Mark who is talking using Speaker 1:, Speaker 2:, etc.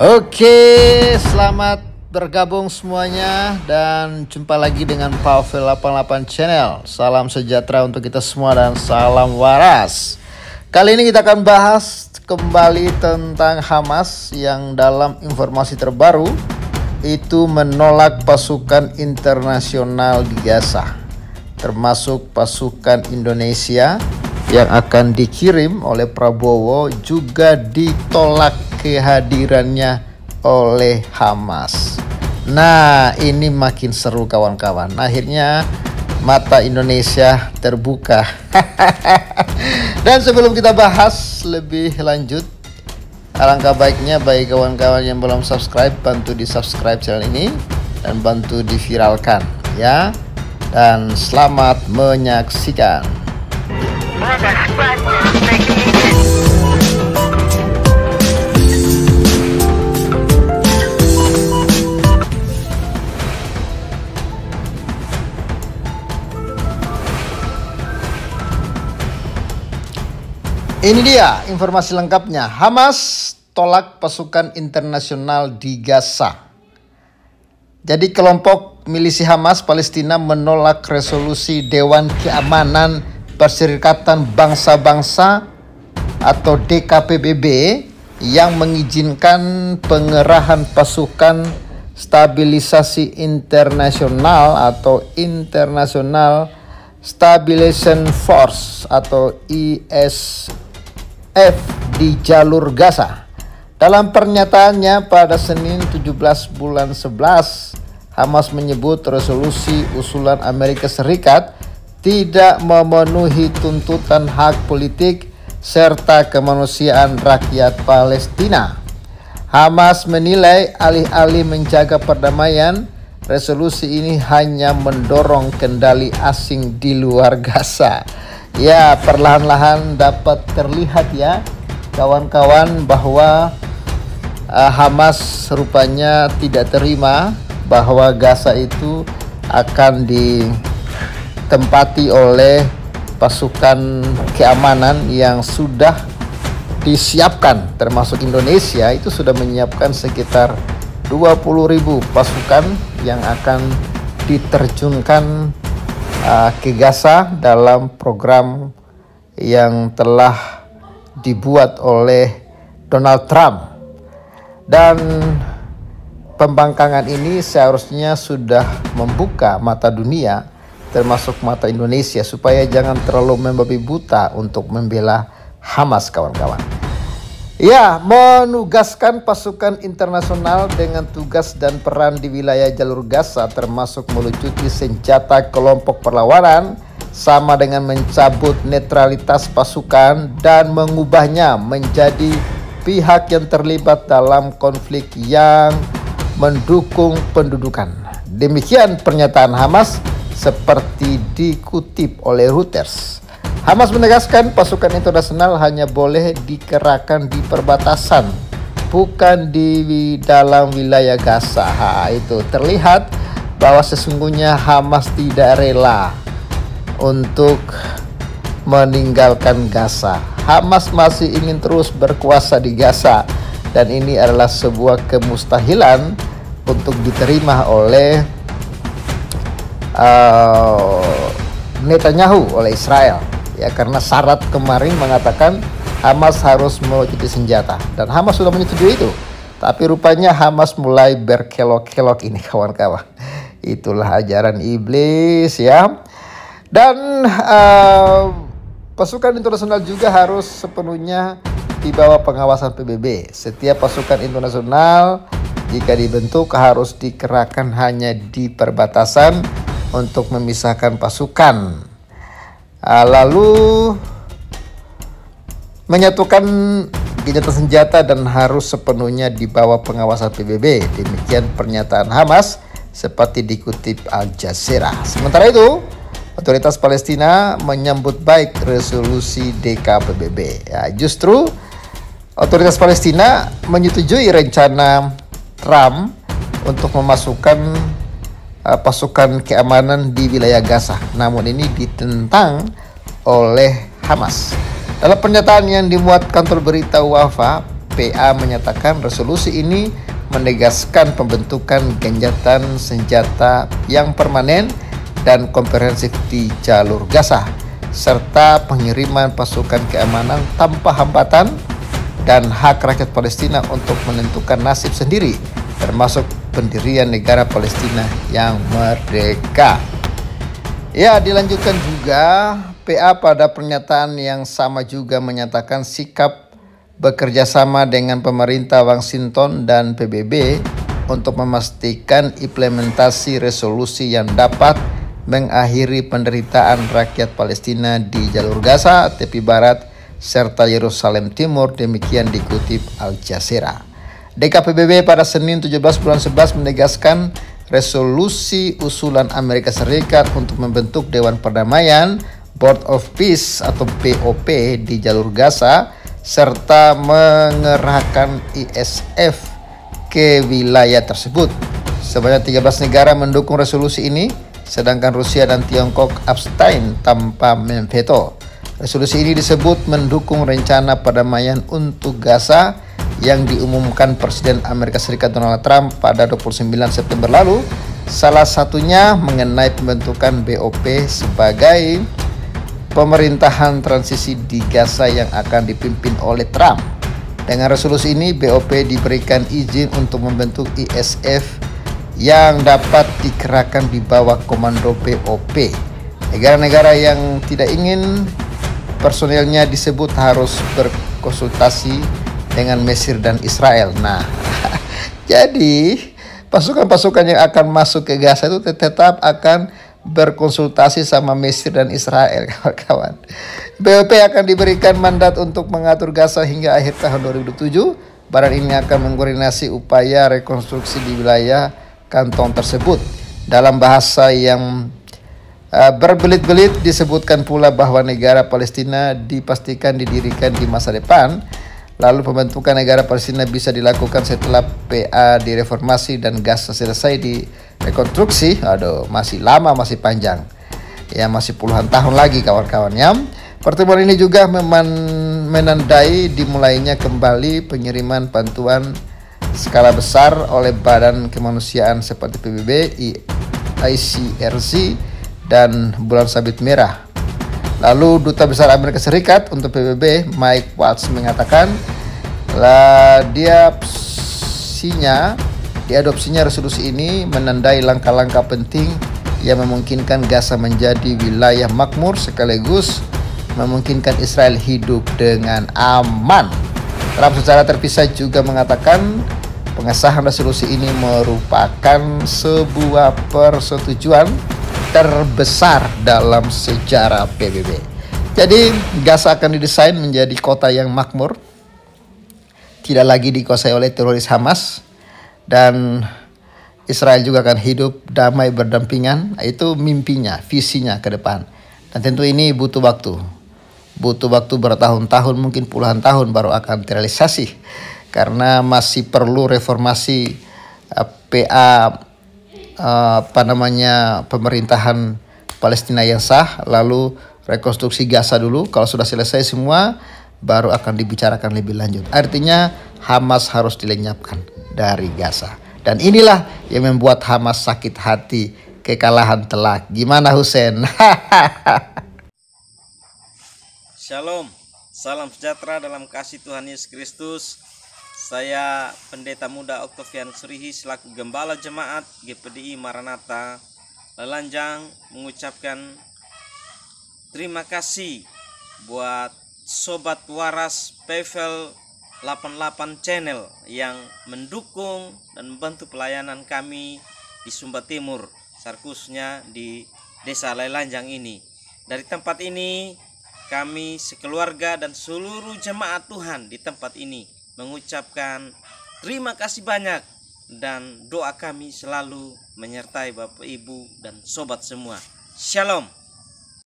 Speaker 1: Oke, selamat bergabung semuanya dan jumpa lagi dengan Pavel 88 Channel. Salam sejahtera untuk kita semua dan salam waras. Kali ini kita akan bahas kembali tentang Hamas yang dalam informasi terbaru itu menolak pasukan internasional di Gaza, termasuk pasukan Indonesia yang akan dikirim oleh Prabowo juga ditolak kehadirannya oleh Hamas. Nah, ini makin seru kawan-kawan. Akhirnya mata Indonesia terbuka. Dan sebelum kita bahas lebih lanjut, alangkah baiknya bagi kawan-kawan yang belum subscribe, bantu di subscribe channel ini dan bantu diviralkan ya. Dan selamat menyaksikan. Ini dia informasi lengkapnya. Hamas tolak pasukan internasional di Gaza. Jadi kelompok milisi Hamas Palestina menolak resolusi Dewan Keamanan Perserikatan Bangsa-Bangsa atau DKPBB yang mengizinkan pengerahan pasukan stabilisasi internasional atau International Stabilization Force atau ISF di jalur Gaza. Dalam pernyataannya pada Senin 17 bulan 11, Hamas menyebut resolusi usulan Amerika Serikat tidak memenuhi tuntutan hak politik serta kemanusiaan rakyat Palestina. Hamas menilai alih-alih menjaga perdamaian, resolusi ini hanya mendorong kendali asing di luar Gaza. Ya, perlahan-lahan dapat terlihat ya kawan-kawan bahwa Hamas rupanya tidak terima bahwa Gaza itu akan ditempati oleh pasukan keamanan yang sudah disiapkan, termasuk Indonesia itu sudah menyiapkan sekitar 20.000 pasukan yang akan diterjunkan ke Gaza dalam program yang telah dibuat oleh Donald Trump. Dan pembangkangan ini seharusnya sudah membuka mata dunia, termasuk mata Indonesia, supaya jangan terlalu membabi buta untuk membela Hamas kawan-kawan. Ya, menugaskan pasukan internasional dengan tugas dan peran di wilayah jalur Gaza termasuk melucuti senjata kelompok perlawanan sama dengan mencabut netralitas pasukan dan mengubahnya menjadi pihak yang terlibat dalam konflik yang mendukung pendudukan. Demikian pernyataan Hamas seperti dikutip oleh Reuters. Hamas menegaskan pasukan internasional hanya boleh dikerahkan di perbatasan, bukan di dalam wilayah Gaza. Itu terlihat bahwa sesungguhnya Hamas tidak rela untuk meninggalkan Gaza. Hamas masih ingin terus berkuasa di Gaza dan ini adalah sebuah kemustahilan untuk diterima oleh Netanyahu, oleh Israel. Ya, karena syarat kemarin mengatakan Hamas harus melucuti senjata dan Hamas sudah menyetujui itu. Tapi rupanya Hamas mulai berkelok-kelok ini kawan-kawan. Itulah ajaran iblis ya. Dan pasukan internasional juga harus sepenuhnya di bawah pengawasan PBB. Setiap pasukan internasional jika dibentuk harus dikerahkan hanya di perbatasan untuk memisahkan pasukan. Lalu menyatukan gencatan senjata dan harus sepenuhnya di bawah pengawasan PBB. Demikian pernyataan Hamas seperti dikutip Al Jazeera. Sementara itu, otoritas Palestina menyambut baik resolusi DKPBB. Ya, justru otoritas Palestina menyetujui rencana Trump untuk memasukkan pasukan keamanan di wilayah Gaza. Namun ini ditentang oleh Hamas. Dalam pernyataan yang dimuat kantor berita Wafa PA menyatakan resolusi ini menegaskan pembentukan gencatan senjata yang permanen dan komprehensif di jalur Gaza, serta pengiriman pasukan keamanan tanpa hambatan dan hak rakyat Palestina untuk menentukan nasib sendiri, termasuk pendirian negara Palestina yang merdeka. Ya, dilanjutkan juga, PA pada pernyataan yang sama juga menyatakan sikap bekerja sama dengan pemerintah Washington dan PBB untuk memastikan implementasi resolusi yang dapat mengakhiri penderitaan rakyat Palestina di jalur Gaza, tepi barat, serta Yerusalem Timur, demikian dikutip Al Jazeera. DKPBB pada Senin 17 bulan 11 menegaskan resolusi usulan Amerika Serikat untuk membentuk Dewan Perdamaian Board of Peace atau BOP di jalur Gaza serta mengerahkan ISF ke wilayah tersebut. Sebanyak 13 negara mendukung resolusi ini, sedangkan Rusia dan Tiongkok abstain tanpa memveto. Resolusi ini disebut mendukung rencana perdamaian untuk Gaza yang diumumkan Presiden Amerika Serikat Donald Trump pada 29 September lalu, salah satunya mengenai pembentukan BOP sebagai pemerintahan transisi di Gaza yang akan dipimpin oleh Trump. Dengan resolusi ini, BOP diberikan izin untuk membentuk ISF yang dapat dikerahkan di bawah komando BOP. Negara-negara yang tidak ingin personelnya disebut harus berkonsultasi dengan Mesir dan Israel. Nah, jadi pasukan-pasukan yang akan masuk ke Gaza itu tetap akan berkonsultasi sama Mesir dan Israel, kawan-kawan. BOP akan diberikan mandat untuk mengatur Gaza hingga akhir tahun 2007. Badan ini akan mengkoordinasi upaya rekonstruksi di wilayah kantong tersebut. Dalam bahasa yang berbelit-belit disebutkan pula bahwa negara Palestina dipastikan didirikan di masa depan. Lalu pembentukan negara Palestina bisa dilakukan setelah PA direformasi dan Gaza selesai direkonstruksi. Aduh, masih lama, masih panjang. Ya, masih puluhan tahun lagi, kawan-kawannya. Pertemuan ini juga menandai dimulainya kembali pengiriman bantuan skala besar oleh badan kemanusiaan seperti PBB, ICRC, dan Bulan Sabit Merah. Lalu Duta Besar Amerika Serikat untuk PBB, Mike Waltz, mengatakan diadopsinya resolusi ini menandai langkah-langkah penting yang memungkinkan Gaza menjadi wilayah makmur sekaligus memungkinkan Israel hidup dengan aman. Trump secara terpisah juga mengatakan pengesahan resolusi ini merupakan sebuah persetujuan terbesar dalam sejarah PBB. Jadi Gaza akan didesain menjadi kota yang makmur, tidak lagi dikuasai oleh teroris Hamas, dan Israel juga akan hidup damai berdampingan. Itu mimpinya, visinya ke depan. Dan tentu ini butuh waktu bertahun-tahun, mungkin puluhan tahun baru akan terrealisasi, karena masih perlu reformasi PA pemerintahan Palestina yang sah, lalu rekonstruksi Gaza dulu. Kalau sudah selesai semua, baru akan dibicarakan lebih lanjut. Artinya Hamas harus dilenyapkan dari Gaza. Dan inilah yang membuat Hamas sakit hati, kekalahan telak. Gimana Hussein?
Speaker 2: Shalom, salam sejahtera dalam kasih Tuhan Yesus Kristus. Saya Pendeta Muda Octavian Surihi selaku Gembala Jemaat GPDI Maranatha Lelanjang mengucapkan terima kasih buat Sobat Waras PVL 88 Channel yang mendukung dan membantu pelayanan kami di Sumba Timur, khususnya di Desa Lelanjang ini. Dari tempat ini kami sekeluarga dan seluruh jemaat Tuhan di tempat ini mengucapkan terima kasih banyak, dan doa kami selalu menyertai Bapak Ibu dan sobat semua. Shalom.